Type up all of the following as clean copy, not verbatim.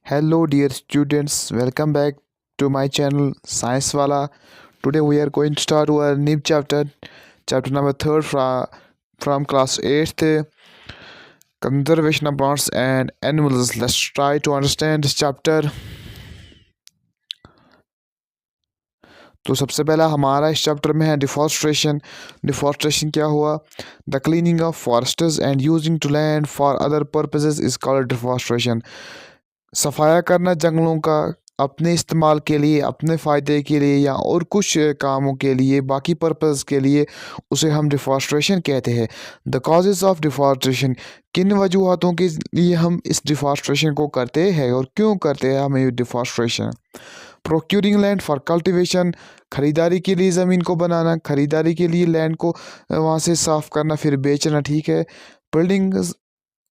Hello, dear students. Welcome back to my channel Science Wala. Today we are going to start our new chapter number third from class 8th, conservation of plants and animals. Let's try to understand this chapter. तो सबसे पहला हमारा इस chapter में है deforestation क्या हुआ? The cleaning of forests and using to land for other purposes is called deforestation. सफाया करना जंगलों का अपने इस्तेमाल के लिए, अपने फ़ायदे के लिए या और कुछ कामों के लिए, बाकी पर्पस के लिए, उसे हम डिफॉरेस्टेशन कहते हैं। द कॉजेज़ ऑफ डिफॉरेस्टेशन, किन वजूहतों के लिए हम इस डिफॉरेस्टेशन को करते हैं और क्यों करते हैं हमें deforestation. Procuring land for cultivation, ख़रीदारी के लिए ज़मीन को बनाना, ख़रीदारी के लिए लैंड को वहाँ से साफ़ करना फिर बेचना, ठीक है।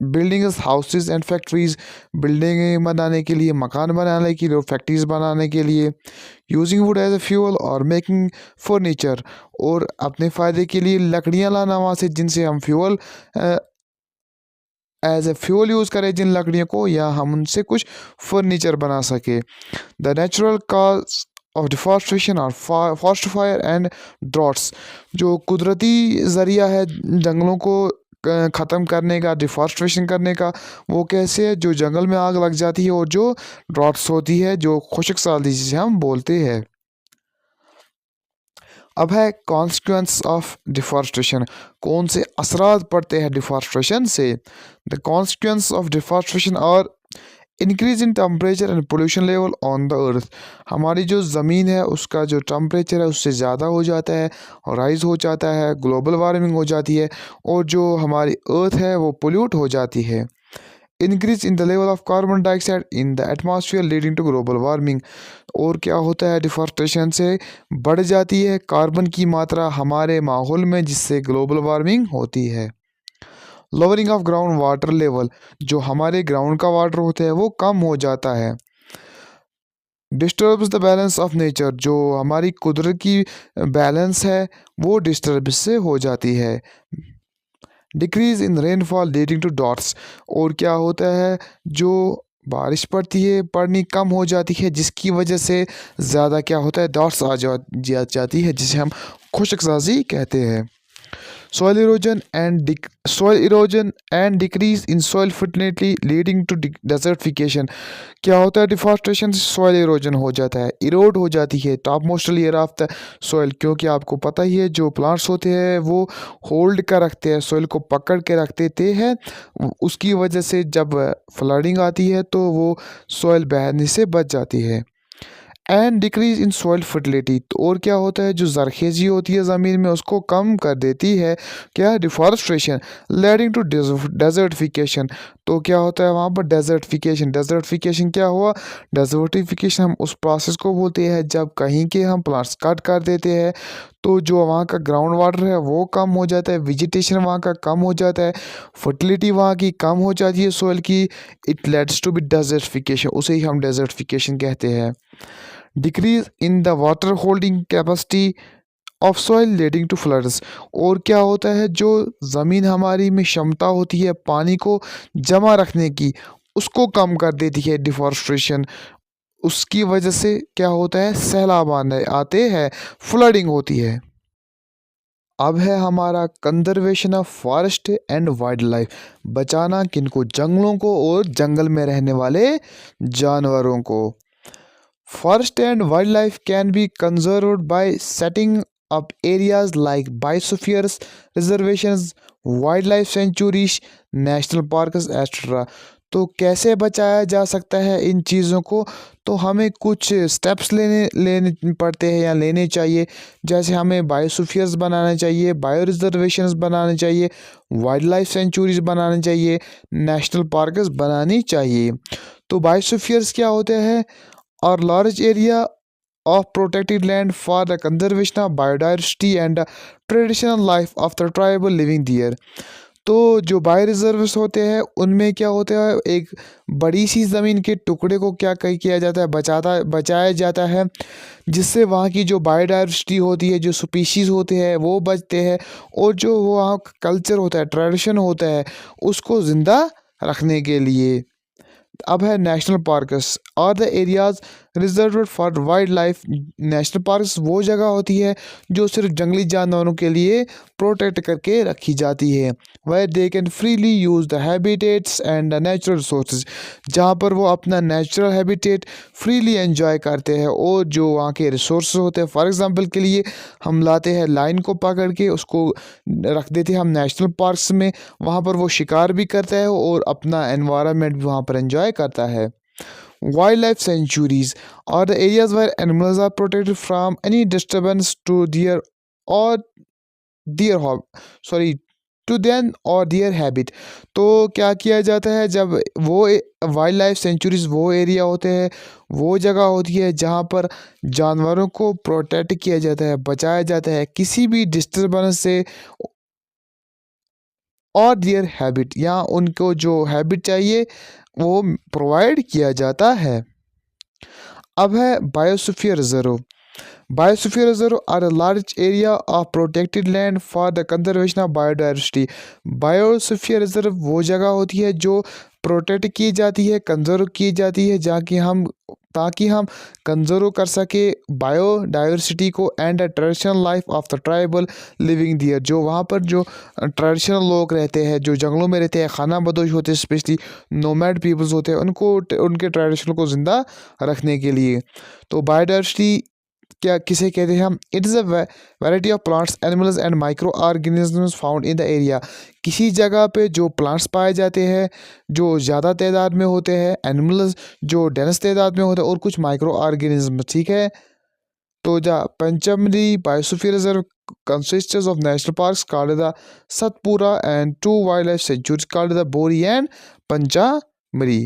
बिल्डिंग्स हाउसेस एंड फैक्ट्रीज, बिल्डिंगें बनाने के लिए, मकान बनाने के लिए और फैक्ट्रीज बनाने के लिए। Using wood as a fuel और मेकिंग फर्नीचर, और अपने फ़ायदे के लिए लकड़ियाँ लाना वहाँ से जिनसे हम fuel as a fuel use करें जिन लकड़ियों को, या हम उनसे कुछ फर्नीचर बना सके। The natural cause of deforestation और फॉरेस्ट फायर एंड ड्रॉट्स, जो कुदरती ज़रिया है जंगलों को ख़त्म करने का, डिफॉरेस्टेशन करने का, वो कैसे है? जो जंगल में आग लग जाती है और जो ड्रॉट्स होती है, जो खुश्क साली जिसे हम बोलते हैं। अब है कॉन्सिक्वेंस ऑफ डिफॉरेस्टेशन, कौन से असरात पड़ते हैं डिफॉरेस्टेशन से। द कॉन्सिक्वेंस ऑफ डिफॉरेस्टेशन और increase in temperature and pollution level on the earth, हमारी जो ज़मीन है उसका जो टेम्परेचर है उससे ज़्यादा हो जाता है और राइज हो जाता है, ग्लोबल वार्मिंग हो जाती है, और जो हमारी अर्थ है वो पोल्यूट हो जाती है। Increase in the level of carbon dioxide in the atmosphere leading to global warming, और क्या होता है डिफॉरेस्टेशन से बढ़ जाती है कार्बन की मात्रा हमारे माहौल में, जिससे ग्लोबल वार्मिंग होती है। Lowering of ground water level, जो हमारे ग्राउंड का वाटर होता है वो कम हो जाता है। Disturbs the balance of nature, जो हमारी कुदरत की बैलेंस है वो डिस्टर्ब से हो जाती है। Decrease in rainfall leading to dots, और क्या होता है जो बारिश पड़ती है पड़नी कम हो जाती है, जिसकी वजह से ज़्यादा क्या होता है डॉट्स जाती है, जिसे हम खुशकसाजी कहते हैं। soil erosion and decrease in soil fertility leading to desertification, क्या होता है डिफॉरेस्टेशन से? सॉइल इरोजन हो जाता है, इरोड हो जाती है top most layer of the soil, क्योंकि आपको पता ही है जो प्लांट्स होते हैं वो होल्ड कर रखते हैं, सॉइल को पकड़ के रख देते हैं, उसकी वजह से जब फ्लडिंग आती है तो वो सॉइल बहने से बच जाती है। And decrease in soil fertility, तो और क्या होता है जो जरखेज़ी होती है ज़मीन में उसको कम कर देती है, क्या? डिफॉरेस्टेशन लीडिंग टू डेजर्टिफिकेशन, तो क्या होता है वहाँ पर? डेजर्टिफिकेशन क्या हुआ? डेजर्टिफिकेशन हम उस प्रोसेस को बोलते हैं जब कहीं के हम प्लांट्स कट कर देते हैं तो जो वहाँ का ग्राउंड वाटर है वो कम हो जाता है, वेजिटेशन वहाँ का कम हो जाता है, फर्टिलिटी वहाँ की कम हो जाती है सॉइल की। It leads to be desertification, उसे ही हम डेजर्टिफिकेशन कहते हैं। Decrease in the water holding capacity of soil leading to floods, और क्या होता है जो ज़मीन हमारी में क्षमता होती है पानी को जमा रखने की, उसको कम कर देती है डिफॉरेस्टेशन। उसकी वजह से क्या होता है? सैलाब आते हैं, फ्लडिंग होती है। अब है हमारा conservation of forest and wild life, बचाना किनको? जंगलों को और जंगल में रहने वाले जानवरों को। Forest and wildlife can be conserved by setting up areas like biospheres, reservations, wildlife sanctuaries, national parks, etc. तो कैसे बचाया जा सकता है इन चीज़ों को? तो हमें कुछ स्टेप्स लेने पड़ते हैं या लेने चाहिए, जैसे हमें बायोस्फीयर्स बनाने चाहिए, बायो रिजर्वेशंस बनाने चाहिए, वाइल्ड लाइफ सेंचुरीज बनाने चाहिए, नेशनल पार्क्स बनानी चाहिए। तो बायोस्फीयर्स क्या होते हैं? और large area of protected land for the conservation of biodiversity and the traditional life of the tribal living there। तो जो बायो रिजर्व्स होते हैं उनमें क्या होता है, एक बड़ी सी ज़मीन के टुकड़े को क्या किया जाता है, बचाया जाता है, जिससे वहाँ की जो बायोडाइवर्सिटी होती है, जो स्पीशीज़ होते हैं वो बचते हैं, और जो वहाँ कल्चर होता है, ट्रेडिशन होता है, उसको ज़िंदा रखने के लिए। अब है नेशनल पार्कस और the areas reserve for wild life. National parks वो जगह होती है जो सिर्फ जंगली जानवरों के लिए प्रोटेक्ट करके रखी जाती है। Where they can freely use the habitats and the natural resources, जहाँ पर वो अपना नेचुरल हैबिटेट फ्रीली एंजॉय करते हैं और जो वहाँ के रिसोर्स होते हैं। फॉर एग्जांपल के लिए हम लाते हैं लाइन को पकड़ के उसको रख देते हैं हम नेशनल पार्क्स में, वहाँ पर वो शिकार भी करता है और अपना एनवायरनमेंट भी वहाँ पर एंजॉय करता है। वाइल्ड लाइफ सेंचुरीज और the areas where animals are protected from any disturbance to their और दियर सॉरी टू देन और दियर हैबिट। तो क्या किया जाता है जब वो वाइल्ड लाइफ सेंचुरीज वो एरिया होते हैं, वो जगह होती है जहाँ पर जानवरों को प्रोटेक्ट किया जाता है, बचाया जाता है किसी भी डिस्टर्बेंस से और दियर हैबिट, या उनको जो हैबिट चाहिए वो प्रोवाइड किया जाता है। अब है biosphere reserve. Biosphere reserve are a large area of protected land for the conservation of biodiversity. Biosphere reserve वो जगह होती है जो प्रोटेक्ट की जाती है, कंजर्व की जाती है, ताकि हम कंजर्व कर सके बायोडाइवर्सिटी को and the traditional life of the tribal living there. जो वहाँ पर जो ट्रेडिशनल लोग रहते हैं, जो जंगलों में रहते हैं, खाना बदोश होते हैं, स्पेशली नोमैड पीपल्स होते हैं, उनको उनके ट्रेडिशन को ज़िंदा रखने के लिए। तो बायोडाइवर्सिटी क्या किसे कहते हैं हम? It is a variety of plants animals and micro organisms found in the area. किसी जगह पे जो प्लांट्स पाए जाते हैं जो ज़्यादा तादाद में होते हैं, एनिमल्स जो डेंस तादाद में होते हैं, और कुछ माइक्रो ऑर्गेनिज्म, ठीक है। तो Pachmarhi biosphere reserve consists of national parks called the Satpura and two wildlife sanctuaries called the Bori and Panchamari।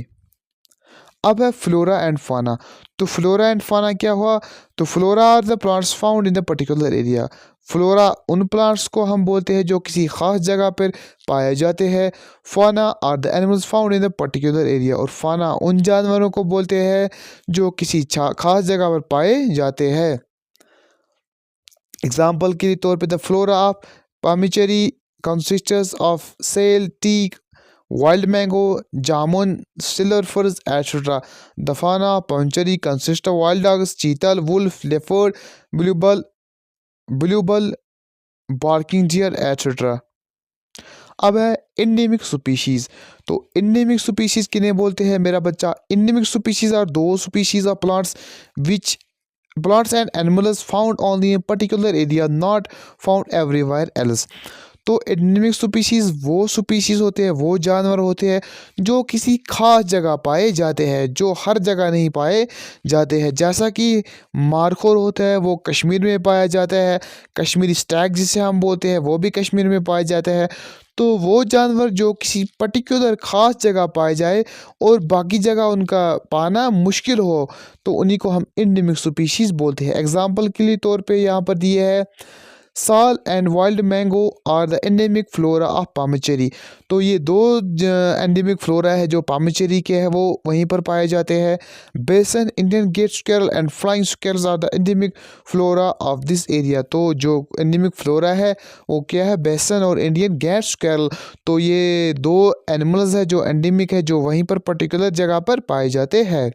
अब है फ्लोरा एंड फाना। तो फ्लोरा एंड फाना क्या हुआ? तो flora are the plants found in the particular area. Flora उन plants को हम बोलते हैं जो किसी खास जगह पर पाए जाते हैं। Fauna are the animals found in the particular area. और फाना उन जानवरों को बोलते हैं जो किसी खास जगह पर पाए जाते हैं। एग्जाम्पल के तौर पे the flora of Pachmarhi consists of sal, teak, wild mango, jamun, silver firs, etc. The fauna of Pondicherry consists of wild dogs, cheetah, wolf, leopard, blue bull, barking deer, etc. अब है इंडेमिक स्पीशीज। तो endemic species किन्हें बोलते हैं मेरा बच्चा? Endemic species are दो species of plants which plants and animals found only in particular area, not found everywhere else। तो एंडेमिक स्पीशीज़ वो स्पीशीज़ होते हैं, वो जानवर होते हैं जो किसी खास जगह पाए जाते हैं, जो हर जगह नहीं पाए जाते हैं। जैसा कि मारखोर होता है वो कश्मीर में पाया जाता है, कश्मीरी स्टैग जिसे हम बोलते हैं वो भी कश्मीर में पाया जाता है। तो वो जानवर जो किसी पर्टिकुलर ख़ास जगह पाए जाए और बाकी जगह उनका पाना मुश्किल हो, तो उन्हीं को हम एंडेमिक स्पीशीज़ बोलते हैं। एग्जाम्पल के लिए तौर पे यहाँ पर दिए है sal and wild mango are the endemic flora of Pachmarhi. तो ये दो एंडेमिक फ्लोरा है जो पामिचेरी के हैं, वो वहीं पर पाए जाते हैं। बेसन, इंडियन गेट squirrel and flying squirrels are the endemic flora of this area. तो जो एंडेमिक फ्लोरा है वो क्या है? बेसन और इंडियन गेट स्क्वेरल। तो ये दो एनिमल्स है जो एंडेमिक है, जो वहीं पर पर्टिकुलर जगह पर पाए जाते हैं।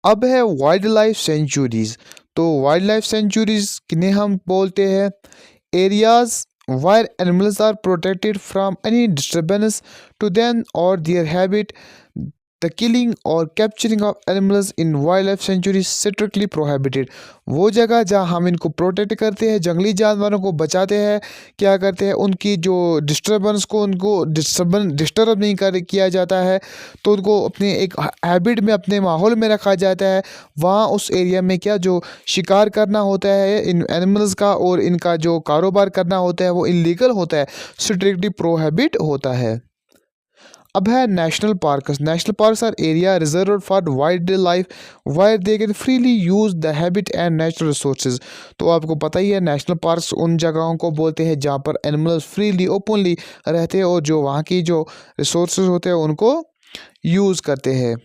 अब है वाइल्ड लाइफ सेंचुरीज। तो वाइल्ड लाइफ सेंचुरीज किन्हें हम बोलते हैं? Areas where animals are protected from any disturbance to them और देयर हैबिट। द किलिंग और capturing of animals in wild life sanctuary strictly prohibited. वो जगह जहाँ हम इनको प्रोटेक्ट करते हैं, जंगली जानवरों को बचाते हैं, क्या करते हैं उनकी जो डिस्टर्बेंस को उनको डिस्टर्ब नहीं कर किया जाता है, तो उनको अपने एक हैबिट में, अपने माहौल में रखा जाता है। वहाँ उस एरिया में क्या जो शिकार करना होता है इन एनिमल्स का और इनका जो कारोबार करना होता है वो इलीगल होता है, स्ट्रिक्टली प्रोहिबिट होता है। अब है national parks. National parks are area reserve for wild life where they can freely use the habit and natural resources. तो आपको पता ही है नेशनल पार्क्स उन जगहों को बोलते हैं जहाँ पर एनिमल्स फ्रीली ओपनली रहते हैं और जो वहाँ की जो रिसोर्सेज होते हैं उनको यूज़ करते हैं।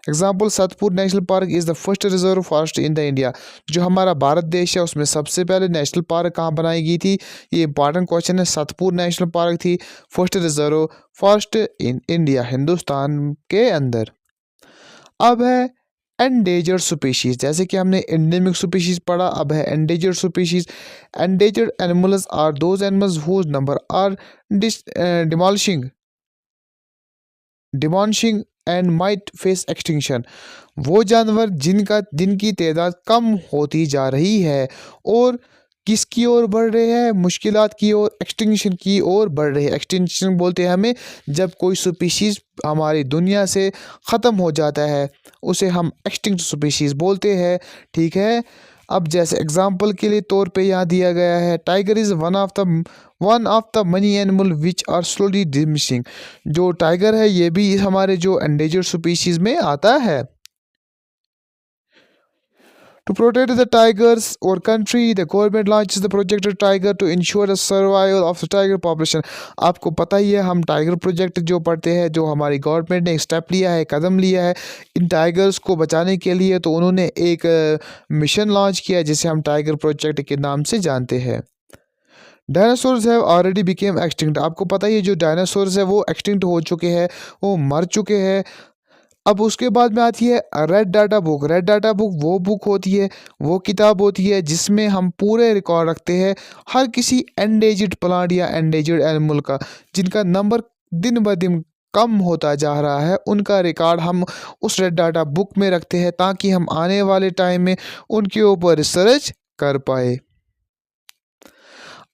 Example Satpur national park is the first reserve forest in the India. जो हमारा भारत देश है उसमें सबसे पहले नेशनल पार्क कहाँ बनाई गई थी, ये इंपॉर्टेंट क्वेश्चन है। सतपुर नेशनल पार्क थी first reserve forest in India, Hindustan के अंदर। अब है एंडेजर्ड स्पीशीज, जैसे कि हमने एंडेमिक स्पीशीज पढ़ा, अब है endangered species. Endangered animals are those animals whose number are demolishing diminishing and might face extinction. वो जानवर जिनकी तादाद कम होती जा रही है और किसकी ओर बढ़ रहे हैं, मुश्किलात की ओर, एक्सटिंक्शन की ओर बढ़ रहे हैं। एक्सटिंक्शन बोलते हैं हमें जब कोई स्पीशीज़ हमारी दुनिया से ख़त्म हो जाता है, उसे हम एक्सटिंक्ट स्पीशीज़ बोलते हैं। ठीक है, अब जैसे एग्जांपल के लिए तौर पे यहाँ दिया गया है, tiger is one of the many animal which are slowly diminishing. जो टाइगर है ये भी हमारे जो एंडेंजर्ड स्पीशीज़ में आता है। To protect the tigers, our country, the government launches the Project Tiger to ensure the survival of the tiger population। आपको पता ही है, हम टाइगर प्रोजेक्ट जो पढ़ते हैं, जो हमारी गवर्नमेंट ने स्टेप लिया है, कदम लिया है इन टाइगर्स को बचाने के लिए, तो उन्होंने एक मिशन लॉन्च किया जिसे हम टाइगर प्रोजेक्ट के नाम से जानते हैं। Dinosaurs have already became extinct. आपको पता ही है जो डायनासोर्स है वो एक्सटिंक्ट हो चुके हैं, वो मर चुके हैं। अब उसके बाद में आती है red data book. Red data book वो बुक होती है, वो किताब होती है जिसमें हम पूरे रिकॉर्ड रखते हैं हर किसी एंडेजर्ड प्लांट या एंडेजर्ड एनिमल का, जिनका नंबर दिन ब दिन कम होता जा रहा है। उनका रिकॉर्ड हम उस रेड डाटा बुक में रखते हैं ताकि हम आने वाले टाइम में उनके ऊपर रिसर्च कर पाए।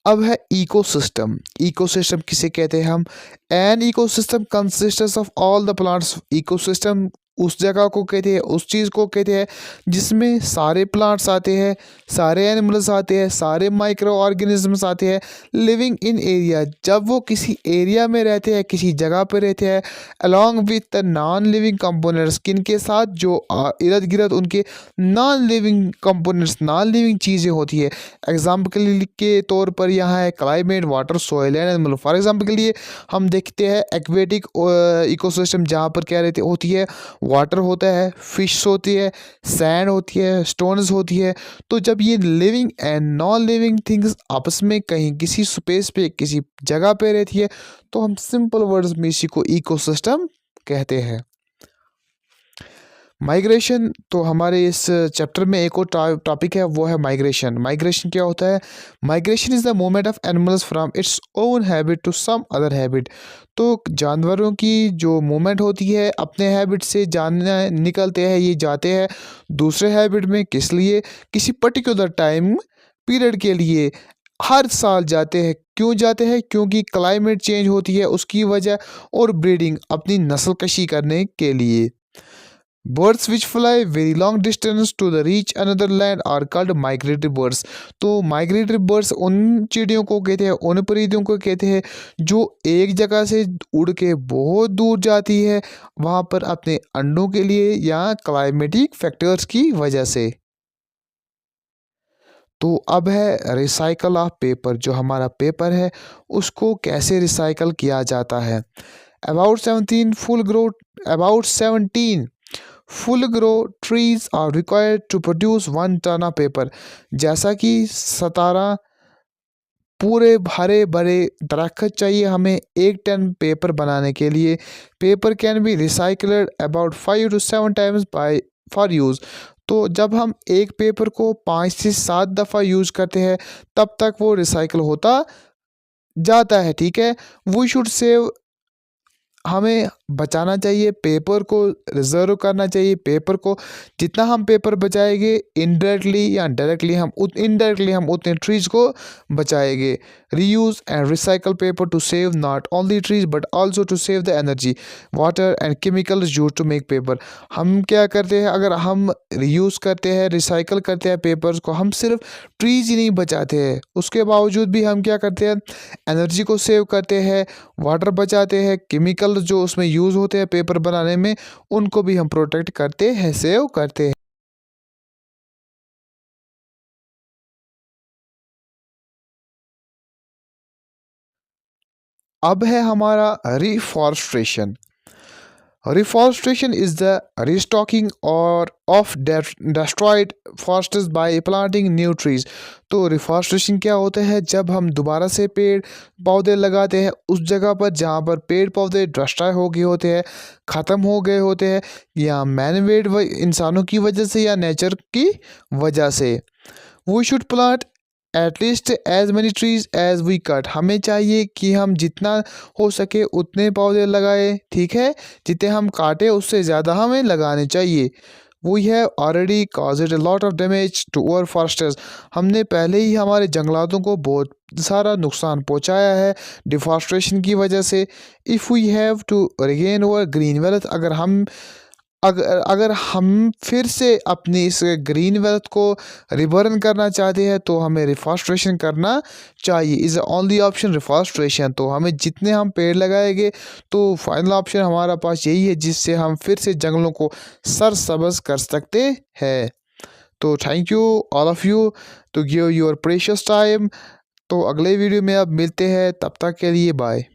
अब है इकोसिस्टम। इकोसिस्टम किसे कहते हैं हम? An ecosystem consists of all the plants. Ecosystem उस जगह को कहते हैं, उस चीज़ को कहते हैं जिसमें सारे प्लांट्स आते हैं, सारे एनिमल्स आते हैं, सारे माइक्रो ऑर्गेनिजम्स आते हैं लिविंग इन एरिया। जब वो किसी एरिया में रहते हैं, किसी जगह पर रहते हैं, along with the non living components, किन के साथ, जो इर्द गिर्द उनके non living components, non living चीज़ें होती है। एग्जाम्पल के तौर पर यहाँ है climate, water, soil and animal. For example के लिए हम देखते हैं एक्वेटिक इकोसिस्टम, जहाँ पर क्या रहती होती है, वाटर होता है, फिश होती है, सैंड होती है, स्टोन्स होती है। तो जब ये living and non living things आपस में कहीं किसी स्पेस पे, किसी जगह पे रहती है, तो हम सिंपल वर्ड्स में इसी को इकोसिस्टम कहते हैं। माइग्रेशन, तो हमारे इस चैप्टर में एक और टॉपिक है, वो है माइग्रेशन। माइग्रेशन क्या होता है? Migration is the movement of animals from its own habit to some other habit. तो जानवरों की जो मूवमेंट होती है, अपने हैबिट से जानने निकलते हैं, ये जाते हैं दूसरे हैबिट में। किस लिए? किसी पर्टिकुलर टाइम पीरियड के लिए हर साल जाते हैं। क्यों जाते हैं? क्योंकि क्लाइमेट चेंज होती है उसकी वजह, और ब्रीडिंग, अपनी नस्ल कशी करने के लिए। Birds which fly very long distance to the reach another land are called migratory birds। तो migratory birds उन चिड़ियों को कहते हैं, उन परिंदों को कहते हैं जो एक जगह से उड़ के बहुत दूर जाती है, वहाँ पर अपने अंडों के लिए या क्लाइमेटिक फैक्टर्स की वजह से। तो अब है रिसाइकल ऑफ पेपर। जो हमारा पेपर है उसको कैसे रिसाइकल किया जाता है। About 17 full grow trees are required to produce 1 ton of paper. जैसा कि 17 पूरे हरे भरे दरख्त चाहिए हमें 1 टन पेपर बनाने के लिए। Paper can be recycled about 5 to 7 times bye for use. तो जब हम एक पेपर को 5 से 7 दफ़ा यूज़ करते हैं तब तक वो रिसाइकल होता जाता है। ठीक है, वी शुड सेव, हमें बचाना चाहिए पेपर को, रिजर्व करना चाहिए पेपर को। जितना हम पेपर बचाएंगे इनडायरेक्टली या डायरेक्टली, हम उतने ट्रीज को बचाएंगे। Reuse and recycle paper to save not only trees but also to save the energy, water and chemicals used to make paper. हम क्या करते हैं, अगर हम रीयूज करते हैं, रिसाइकल करते हैं पेपर्स को, हम सिर्फ ट्रीज ही नहीं बचाते हैं, उसके बावजूद भी हम क्या करते हैं, एनर्जी को सेव करते हैं, वाटर बचाते हैं, केमिकल जो उसमें यूज़ होते हैं पेपर बनाने में उनको भी हम प्रोटेक्ट करते हैं, सेव करते हैं। अब है हमारा reforestation. Reforestation is the restocking or of destroyed forests by planting new trees। तो रिफॉरेस्टेशन क्या होता है? जब हम दोबारा से पेड़ पौधे लगाते हैं उस जगह पर जहाँ पर पेड़ पौधे डिस्ट्रॉय हो गए होते हैं, ख़त्म हो गए होते हैं, या मैनमेड इंसानों की वजह से या नेचर की वजह से। We should plant at least as many trees as we cut. हमें चाहिए कि हम जितना हो सके उतने पौधे लगाए, ठीक है? जितने हम काटे उससे ज़्यादा हमें लगाने चाहिए। We have already caused a lot of damage to our forests. हमने पहले ही हमारे जंगलातों को बहुत सारा नुकसान पहुंचाया है डिफॉरेस्टेशन की वजह से। If we have to regain our green wealth, अगर हम फिर से अपनी इस ग्रीन वेल्थ को रिबर्न करना चाहते हैं तो हमें रिफॉरेस्टेशन करना चाहिए। Is the only option reforestation. तो हमें जितने हम पेड़ लगाएंगे तो फाइनल ऑप्शन हमारा पास यही है जिससे हम फिर से जंगलों को सरसब्ज कर सकते हैं। तो thank you all of you to give your precious time. तो अगले वीडियो में अब मिलते हैं, तब तक के लिए बाय।